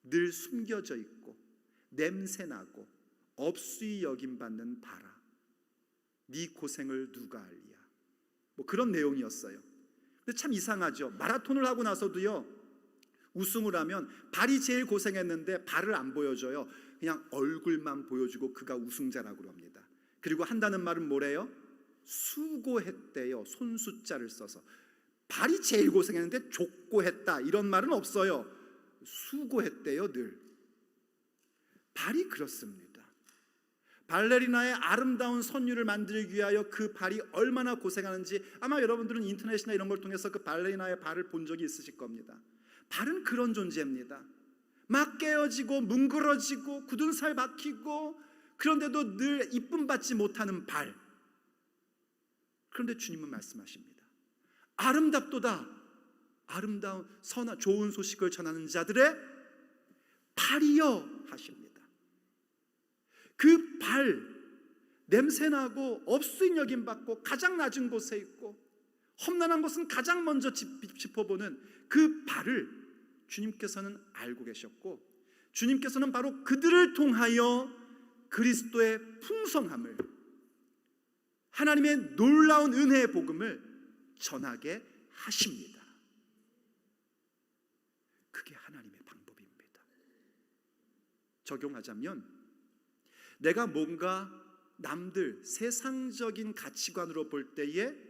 늘 숨겨져 있고 냄새나고 업수이 여김받는 바라, 네 고생을 누가 알리야, 그런 내용이었어요. 근데 참 이상하죠. 마라톤을 하고 나서도요, 우승을 하면 발이 제일 고생했는데 발을 안 보여줘요. 그냥 얼굴만 보여주고 그가 우승자라고 합니다. 그리고 한다는 말은 뭐래요? 수고했대요. 손수자를 써서. 발이 제일 고생했는데 족고했다 이런 말은 없어요. 수고했대요. 늘. 발이 그렇습니다. 발레리나의 아름다운 선율을 만들기 위하여 그 발이 얼마나 고생하는지 아마 여러분들은 인터넷이나 이런 걸 통해서 그 발레리나의 발을 본 적이 있으실 겁니다. 발은 그런 존재입니다. 막 깨어지고 뭉그러지고 굳은 살 박히고, 그런데도 늘 이쁨 받지 못하는 발. 그런데 주님은 말씀하십니다. 아름답도다 아름다운 선한 좋은 소식을 전하는 자들의 발이여 하십니다. 그 발, 냄새나고 업수인 여김받고 가장 낮은 곳에 있고 험난한 곳은 가장 먼저 짚어보는 그 발을 주님께서는 알고 계셨고, 주님께서는 바로 그들을 통하여 그리스도의 풍성함을, 하나님의 놀라운 은혜의 복음을 전하게 하십니다. 그게 하나님의 방법입니다. 적용하자면, 내가 뭔가 남들 세상적인 가치관으로 볼 때에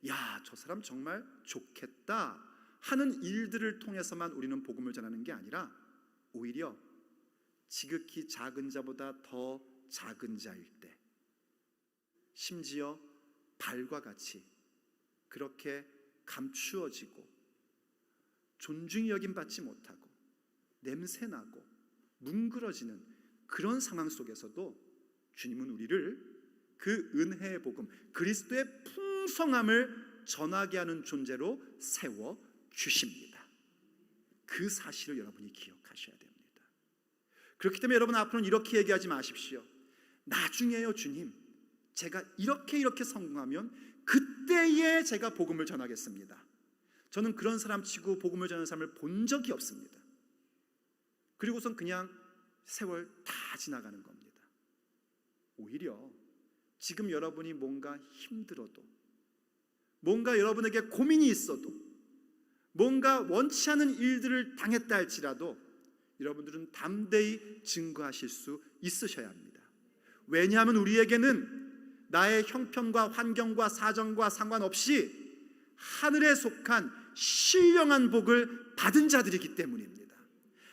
야, 저 사람 정말 좋겠다 하는 일들을 통해서만 우리는 복음을 전하는 게 아니라, 오히려 지극히 작은 자보다 더 작은 자일 때, 심지어 발과 같이 그렇게 감추어지고 존중이 여김받지 못하고 냄새나고 뭉그러지는 그런 상황 속에서도 주님은 우리를 그 은혜의 복음, 그리스도의 풍성함을 전하게 하는 존재로 세워 주십니다. 그 사실을 여러분이 기억하셔야 됩니다. 그렇기 때문에 여러분 앞으로는 이렇게 얘기하지 마십시오. 나중에요 주님, 제가 이렇게 성공하면 그때에 제가 복음을 전하겠습니다. 저는 그런 사람 치고 복음을 전하는 사람을 본 적이 없습니다. 그리고선 그냥 세월 다 지나가는 겁니다. 오히려 지금 여러분이 뭔가 힘들어도, 뭔가 여러분에게 고민이 있어도, 뭔가 원치 않은 일들을 당했다 할지라도 여러분들은 담대히 증거하실 수 있으셔야 합니다. 왜냐하면 우리에게는 나의 형편과 환경과 사정과 상관없이 하늘에 속한 신령한 복을 받은 자들이기 때문입니다.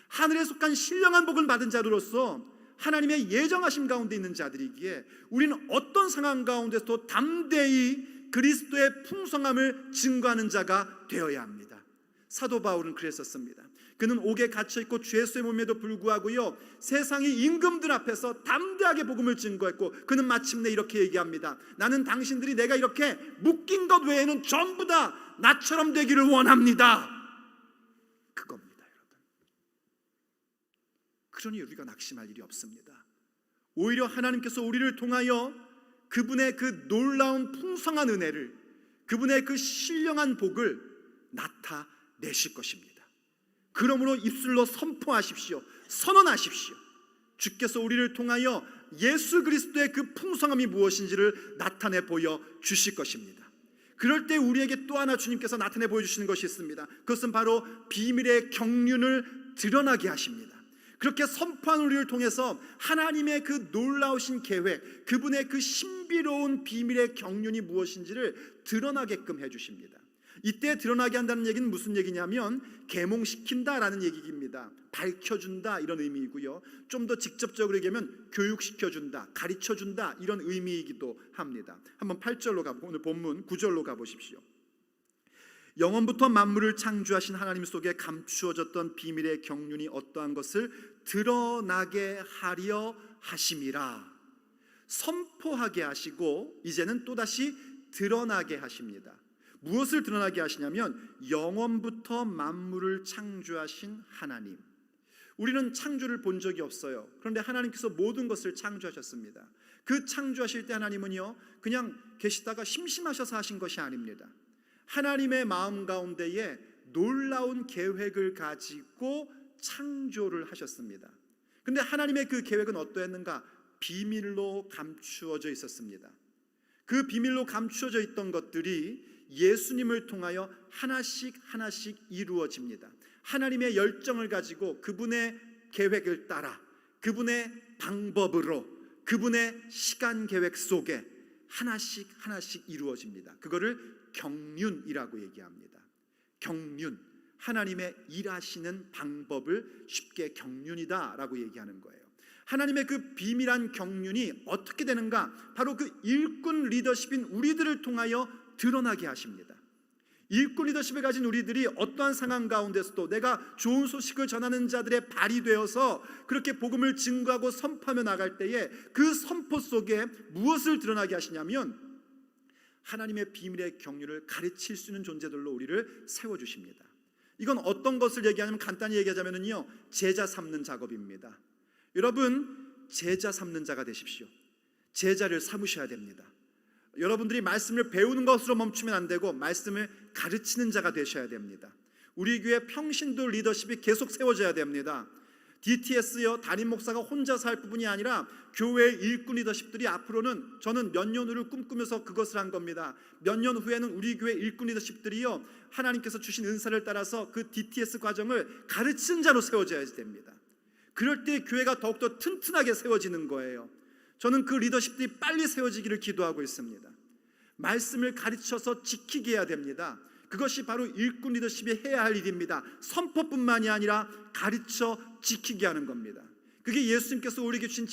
하늘에 속한 신령한 복을 받은 자로서 하나님의 예정하심 가운데 있는 자들이기에 우리는 어떤 상황 가운데서도 담대히 그리스도의 풍성함을 증거하는 자가 되어야 합니다. 사도 바울은 그랬었습니다. 그는 옥에 갇혀있고 죄 예수의 몸에도 불구하고요, 세상의 임금들 앞에서 담대하게 복음을 증거했고, 그는 마침내 이렇게 얘기합니다. 나는 당신들이 내가 이렇게 묶인 것 외에는 전부 다 나처럼 되기를 원합니다. 그겁니다, 여러분. 그러니 우리가 낙심할 일이 없습니다. 오히려 하나님께서 우리를 통하여 그분의 그 놀라운 풍성한 은혜를, 그분의 그 신령한 복을 나타내실 것입니다. 그러므로 입술로 선포하십시오. 선언하십시오. 주께서 우리를 통하여 예수 그리스도의 그 풍성함이 무엇인지를 나타내 보여 주실 것입니다. 그럴 때 우리에게 또 하나 주님께서 나타내 보여주시는 것이 있습니다. 그것은 바로 비밀의 경륜을 드러나게 하십니다. 그렇게 선포한 우리를 통해서 하나님의 그 놀라우신 계획, 그분의 그 신비로운 비밀의 경륜이 무엇인지를 드러나게끔 해주십니다. 이때 드러나게 한다는 얘기는 무슨 얘기냐면 계몽시킨다라는 얘기입니다. 밝혀준다 이런 의미이고요, 좀 더 직접적으로 얘기하면 교육시켜준다, 가르쳐준다 이런 의미이기도 합니다. 한번 8절로 가보고 오늘 본문 9절로 가보십시오. 영원부터 만물을 창조하신 하나님 속에 감추어졌던 비밀의 경륜이 어떠한 것을 드러나게 하려 하심이라. 선포하게 하시고 이제는 또다시 드러나게 하십니다. 무엇을 드러나게 하시냐면 영원부터 만물을 창조하신 하나님. 우리는 창조를 본 적이 없어요. 그런데 하나님께서 모든 것을 창조하셨습니다. 그 창조하실 때 하나님은요, 그냥 계시다가 심심하셔서 하신 것이 아닙니다. 하나님의 마음 가운데에 놀라운 계획을 가지고 창조를 하셨습니다. 그런데 하나님의 그 계획은 어떠했는가? 비밀로 감추어져 있었습니다. 그 비밀로 감추어져 있던 것들이 예수님을 통하여 하나씩 이루어집니다. 하나님의 열정을 가지고 그분의 계획을 따라, 그분의 방법으로, 그분의 시간 계획 속에 하나씩 이루어집니다. 그거를 경륜이라고 얘기합니다. 경륜, 하나님의 일하시는 방법을 쉽게 경륜이다라고 얘기하는 거예요. 하나님의 그 비밀한 경륜이 어떻게 되는가? 바로 그 일꾼 리더십인 우리들을 통하여 드러나게 하십니다. 일꾼 리더십을 가진 우리들이 어떠한 상황 가운데서도 내가 좋은 소식을 전하는 자들의 발이 되어서 그렇게 복음을 증거하고 선포하며 나갈 때에 그 선포 속에 무엇을 드러나게 하시냐면 하나님의 비밀의 경륜을 가르칠 수 있는 존재들로 우리를 세워주십니다. 이건 어떤 것을 얘기하냐면 간단히 얘기하자면요, 제자 삼는 작업입니다. 여러분, 제자 삼는 자가 되십시오. 제자를 삼으셔야 됩니다. 여러분들이 말씀을 배우는 것으로 멈추면 안 되고 말씀을 가르치는 자가 되셔야 됩니다. 우리 교회 평신도 리더십이 계속 세워져야 됩니다. DTS요, 담임 목사가 혼자서 할 부분이 아니라 교회 일꾼 리더십들이 앞으로는, 저는 몇 년 후를 꿈꾸면서 그것을 한 겁니다. 몇 년 후에는 우리 교회 일꾼 리더십들이요, 하나님께서 주신 은사를 따라서 그 DTS 과정을 가르치는 자로 세워져야 됩니다. 그럴 때 교회가 더욱더 튼튼하게 세워지는 거예요. 저는 그 리더십들이 빨리 세워지기를 기도하고 있습니다. 말씀을 가르쳐서 지키게 해야 됩니다. 그것이 바로 일꾼 리더십이 해야 할 일입니다. 선포뿐만이 아니라 가르쳐 지키게 하는 겁니다. 그게 예수님께서 우리에게 주신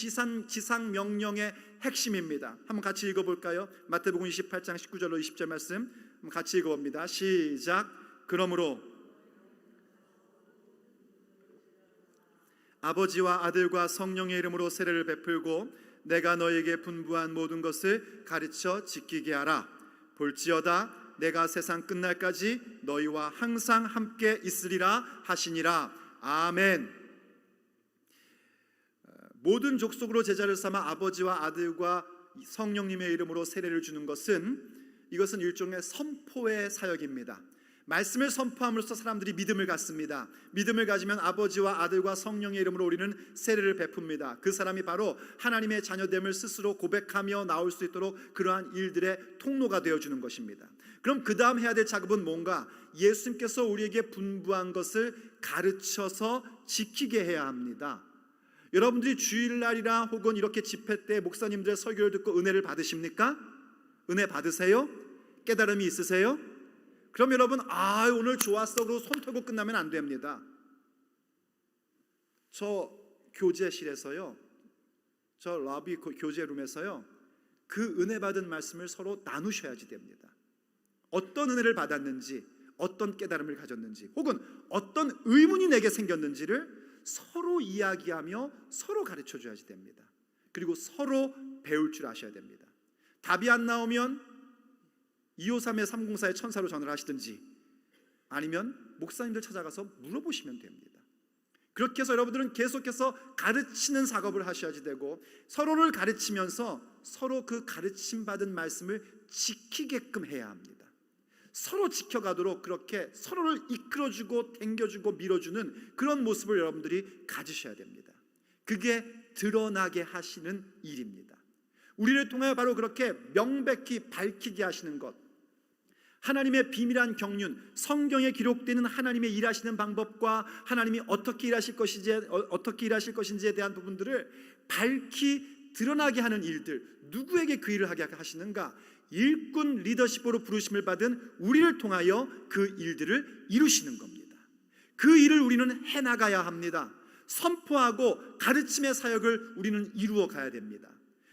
지상 명령의 핵심입니다. 한번 같이 읽어볼까요? 마태복음 28장 19절로 20절 말씀 한번 같이 읽어봅니다. 시작. 그러므로 아버지와 아들과 성령의 이름으로 세례를 베풀고 내가 너에게 분부한 모든 것을 가르쳐 지키게 하라. 볼지어다 내가 세상 끝날까지 너희와 항상 함께 있으리라 하시니라. 아멘. 모든 족속으로 제자를 삼아 아버지와 아들과 성령님의 이름으로 세례를 주는 것은, 이것은 일종의 선포의 사역입니다. 말씀을 선포함으로써 사람들이 믿음을 갖습니다. 믿음을 가지면 아버지와 아들과 성령의 이름으로 우리는 세례를 베풉니다. 그 사람이 바로 하나님의 자녀됨을 스스로 고백하며 나올 수 있도록 그러한 일들의 통로가 되어주는 것입니다. 그럼 그 다음 해야 될 작업은 뭔가? 예수님께서 우리에게 분부한 것을 가르쳐서 지키게 해야 합니다. 여러분들이 주일날이나 혹은 이렇게 집회 때 목사님들의 설교를 듣고 은혜를 받으십니까? 은혜 받으세요? 깨달음이 있으세요? 그럼 여러분, 오늘 좋았어 그러고 손 털고 끝나면 안 됩니다. 저 교제실에서요, 저 러비 교제룸에서요, 그 은혜 받은 말씀을 서로 나누셔야지 됩니다. 어떤 은혜를 받았는지, 어떤 깨달음을 가졌는지, 혹은 어떤 의문이 내게 생겼는지를 서로 이야기하며 서로 가르쳐 줘야지 됩니다. 그리고 서로 배울 줄 아셔야 됩니다. 답이 안 나오면 253의 304의 천사로 전화를 하시든지 아니면 목사님들 찾아가서 물어보시면 됩니다. 그렇게 해서 여러분들은 계속해서 가르치는 작업을 하셔야지 되고, 서로를 가르치면서 서로 그 가르침 받은 말씀을 지키게끔 해야 합니다. 서로 지켜가도록 그렇게 서로를 이끌어주고 당겨주고 밀어주는 그런 모습을 여러분들이 가지셔야 됩니다. 그게 드러나게 하시는 일입니다. 우리를 통하여 바로 그렇게 명백히 밝히게 하시는 것, 하나님의 비밀한 경륜, 성경에 기록되는 하나님의 일하시는 방법과 하나님이 어떻게 일하실 것인지에 대한 부분들을 밝히 드러나게 하는 일들, 누구에게 그 일을 하게 하시는가? 일꾼 리더십으로 부르심을 받은 우리를 통하여 그 일들을 이루시는 겁니다. 그 일을 우리는 해나가야 합니다. 선포하고 가르침의 사역을 우리는 이루어 가야 됩니다.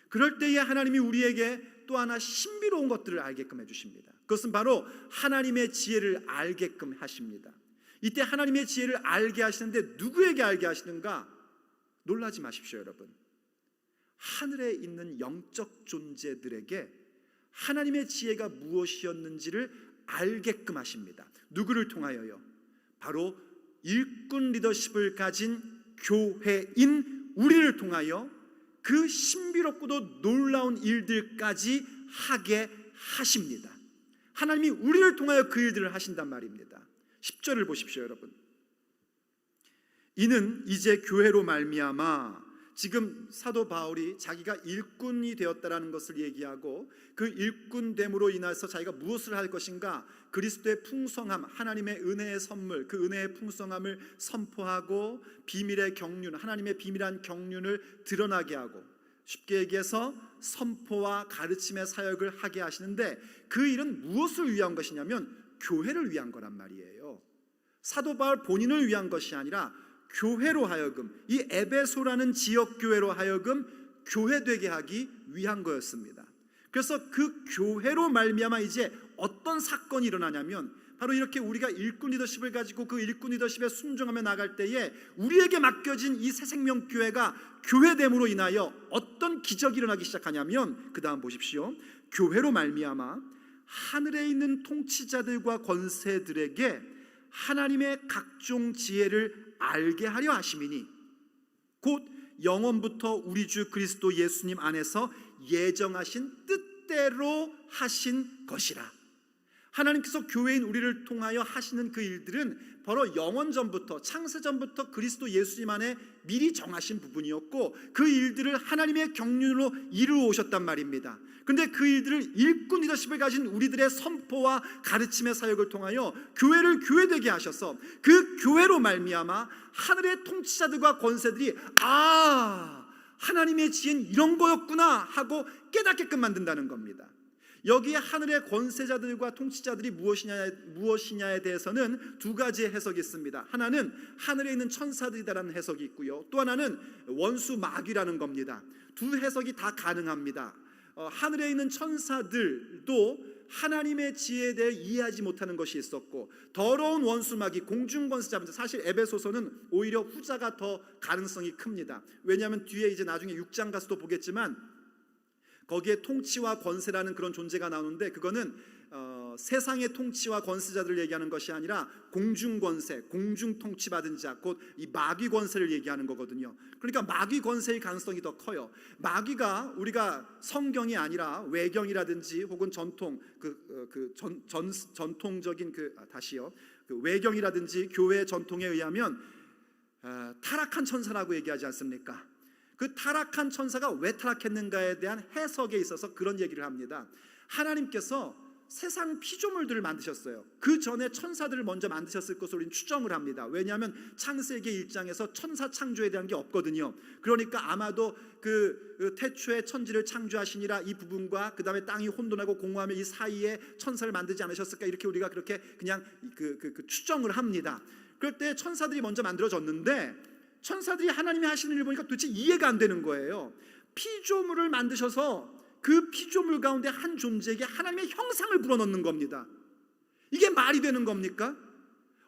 그럴 때에 하나님이 우리에게 또 하나 신비로운 것들을 알게끔 해주십니다. 그것은 바로 하나님의 지혜를 알게끔 하십니다. 이때 하나님의 지혜를 알게 하시는데 누구에게 알게 하시는가? 놀라지 마십시오, 여러분. 하늘에 있는 영적 존재들에게 하나님의 지혜가 무엇이었는지를 알게끔 하십니다. 누구를 통하여요? 바로 일꾼 리더십을 가진 교회인 우리를 통하여 그 신비롭고도 놀라운 일들까지 하게 하십니다. 하나님이 우리를 통하여 그 일들을 하신단 말입니다. 10절을 보십시오, 여러분. 이는 이제 교회로 말미암아, 지금 사도 바울이 자기가 일꾼이 되었다라는 것을 얘기하고, 그 일꾼됨으로 인해서 자기가 무엇을 할 것인가? 그리스도의 풍성함, 하나님의 은혜의 선물, 그 은혜의 풍성함을 선포하고 비밀의 경륜, 하나님의 비밀한 경륜을 드러나게 하고, 쉽게 얘기해서 선포와 가르침의 사역을 하게 하시는데, 그 일은 무엇을 위한 것이냐면 교회를 위한 거란 말이에요. 사도 바울 본인을 위한 것이 아니라 교회로 하여금, 이 에베소라는 지역 교회로 하여금 교회되게 하기 위한 거였습니다. 그래서 그 교회로 말미암아 이제 어떤 사건이 일어나냐면, 바로 이렇게 우리가 일꾼 리더십을 가지고 그 일꾼 리더십에 순종하며 나갈 때에 우리에게 맡겨진 이 새생명교회가 교회됨으로 인하여 어떤 기적이 일어나기 시작하냐면, 그 다음 보십시오. 교회로 말미암아 하늘에 있는 통치자들과 권세들에게 하나님의 각종 지혜를 알게 하려 하심이니, 곧 영원부터 우리 주 그리스도 예수님 안에서 예정하신 뜻대로 하신 것이라. 하나님께서 교회인 우리를 통하여 하시는 그 일들은 바로 영원전부터, 창세전부터 그리스도 예수님 안에 미리 정하신 부분이었고, 그 일들을 하나님의 경륜으로 이루어 오셨단 말입니다. 그런데 그 일들을 일꾼 리더십을 가진 우리들의 선포와 가르침의 사역을 통하여 교회를 교회되게 하셔서, 그 교회로 말미암아 하늘의 통치자들과 권세들이 하나님의 지혜는 이런 거였구나 하고 깨닫게끔 만든다는 겁니다. 여기에 하늘의 권세자들과 통치자들이 무엇이냐에 대해서는 두 가지의 해석이 있습니다. 하나는 하늘에 있는 천사들이다라는 해석이 있고요, 또 하나는 원수 마귀라는 겁니다. 두 해석이 다 가능합니다. 하늘에 있는 천사들도 하나님의 지혜에 대해 이해하지 못하는 것이 있었고, 더러운 원수 마귀 공중권세 잡은 자, 사실 에베소서는 오히려 후자가 더 가능성이 큽니다. 왜냐하면 뒤에 이제 나중에 6장 가서도 보겠지만 거기에 통치와 권세라는 그런 존재가 나오는데, 그거는 세상의 통치와 권세자들을 얘기하는 것이 아니라 공중 권세, 공중 통치 받은 자, 곧 이 마귀 권세를 얘기하는 거거든요. 그러니까 마귀 권세의 가능성이 더 커요. 마귀가 우리가 성경이 아니라 외경이라든지 혹은 전통 전통적인 외경이라든지 교회 전통에 의하면 타락한 천사라고 얘기하지 않습니까? 그 타락한 천사가 왜 타락했는가에 대한 해석에 있어서 그런 얘기를 합니다. 하나님께서 세상 피조물들을 만드셨어요. 그 전에 천사들을 먼저 만드셨을 것으로 우리는 추정을 합니다. 왜냐하면 창세기 1장에서 천사 창조에 대한 게 없거든요. 그러니까 아마도 그 태초에 천지를 창조하시니라 이 부분과 그 다음에 땅이 혼돈하고 공허하며 이 사이에 천사를 만들지 않으셨을까, 이렇게 우리가 그렇게 그냥 추정을 합니다. 그럴 때 천사들이 먼저 만들어졌는데, 천사들이 하나님이 하시는 일을 보니까 도대체 이해가 안 되는 거예요. 피조물을 만드셔서 그 피조물 가운데 한 존재에게 하나님의 형상을 불어넣는 겁니다. 이게 말이 되는 겁니까?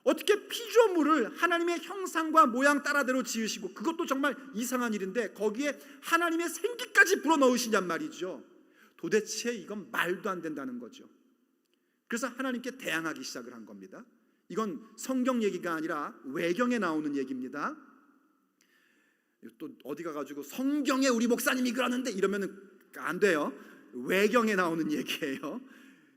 어떻게 피조물을 하나님의 형상과 모양 따라대로 지으시고, 그것도 정말 이상한 일인데 거기에 하나님의 생기까지 불어넣으시냔 말이죠. 도대체 이건 말도 안 된다는 거죠. 그래서 하나님께 대항하기 시작을 한 겁니다. 이건 성경 얘기가 아니라 외경에 나오는 얘기입니다. 또 어디 가가지고 성경에 우리 목사님이 그러는데 이러면은 안 돼요. 외경에 나오는 얘기예요.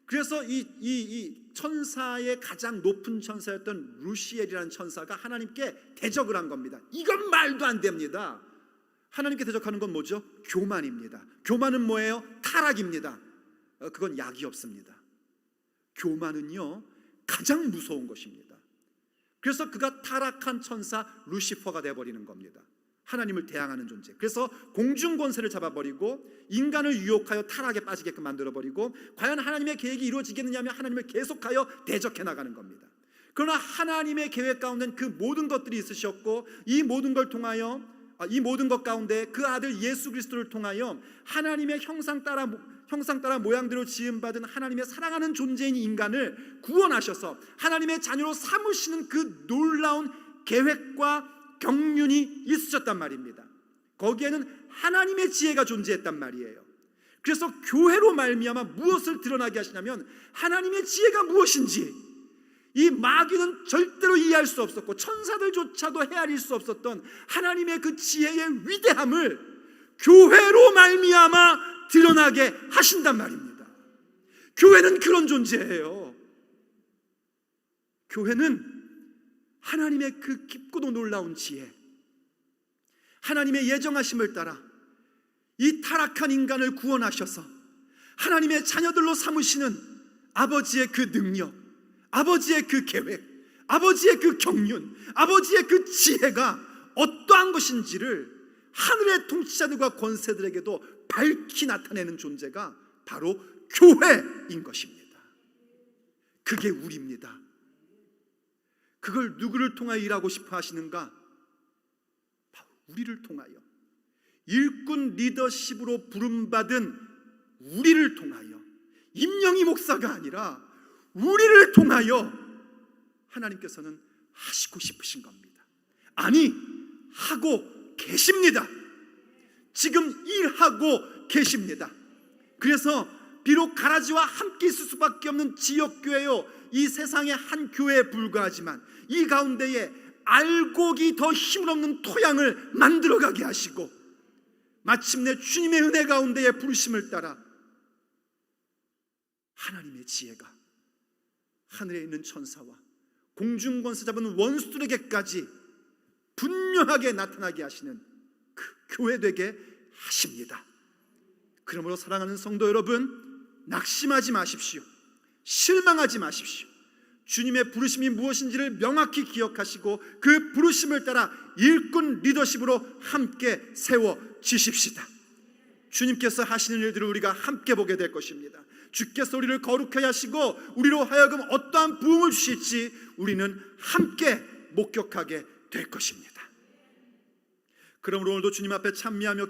그래서 이 천사의 가장 높은 천사였던 루시엘이라는 천사가 하나님께 대적을 한 겁니다. 이건 말도 안 됩니다. 하나님께 대적하는 건 뭐죠? 교만입니다. 교만은 뭐예요? 타락입니다. 그건 약이 없습니다. 교만은요 가장 무서운 것입니다. 그래서 그가 타락한 천사 루시퍼가 되어버리는 겁니다. 하나님을 대항하는 존재. 그래서 공중 권세를 잡아버리고 인간을 유혹하여 타락에 빠지게끔 만들어버리고, 과연 하나님의 계획이 이루어지겠느냐 하면 하나님을 계속하여 대적해 나가는 겁니다. 그러나 하나님의 계획 가운데는 그 모든 것들이 있으셨고, 이 모든 걸 통하여 이 모든 것 가운데 그 아들 예수 그리스도를 통하여 하나님의 형상 따라 모양대로 지음받은 하나님의 사랑하는 존재인 인간을 구원하셔서 하나님의 자녀로 삼으시는 그 놀라운 계획과 경륜이 있으셨단 말입니다. 거기에는 하나님의 지혜가 존재했단 말이에요. 그래서 교회로 말미암아 무엇을 드러나게 하시냐면, 하나님의 지혜가 무엇인지 이 마귀는 절대로 이해할 수 없었고 천사들조차도 헤아릴 수 없었던 하나님의 그 지혜의 위대함을 교회로 말미암아 드러나게 하신단 말입니다. 교회는 그런 존재예요. 교회는 하나님의 그 깊고도 놀라운 지혜, 하나님의 예정하심을 따라 이 타락한 인간을 구원하셔서 하나님의 자녀들로 삼으시는 아버지의 그 능력, 아버지의 그 계획, 아버지의 그 경륜, 아버지의 그 지혜가 어떠한 것인지를 하늘의 통치자들과 권세들에게도 밝히 나타내는 존재가 바로 교회인 것입니다. 그게 우리입니다. 그걸 누구를 통하여 일하고 싶어 하시는가? 바로 우리를 통하여, 일꾼 리더십으로 부름받은 우리를 통하여, 임영희 목사가 아니라 우리를 통하여 하나님께서는 하시고 싶으신 겁니다. 아니, 하고 계십니다. 지금 일하고 계십니다. 그래서 비록 가라지와 함께 있을 수밖에 없는 지역교회요, 이 세상의 한 교회에 불과하지만 이 가운데에 알곡이 더 힘을 없는 토양을 만들어가게 하시고, 마침내 주님의 은혜 가운데에 부르심을 따라 하나님의 지혜가 하늘에 있는 천사와 공중권세 잡은 원수들에게까지 분명하게 나타나게 하시는 그 교회 되게 하십니다. 그러므로 사랑하는 성도 여러분, 낙심하지 마십시오. 실망하지 마십시오. 주님의 부르심이 무엇인지를 명확히 기억하시고 그 부르심을 따라 일꾼 리더십으로 함께 세워지십시다. 주님께서 하시는 일들을 우리가 함께 보게 될 것입니다. 주께서 우리를 거룩하게 하시고 우리로 하여금 어떠한 부흥을 주실지 우리는 함께 목격하게 될 것입니다. 그러므로 오늘도 주님 앞에 찬미하며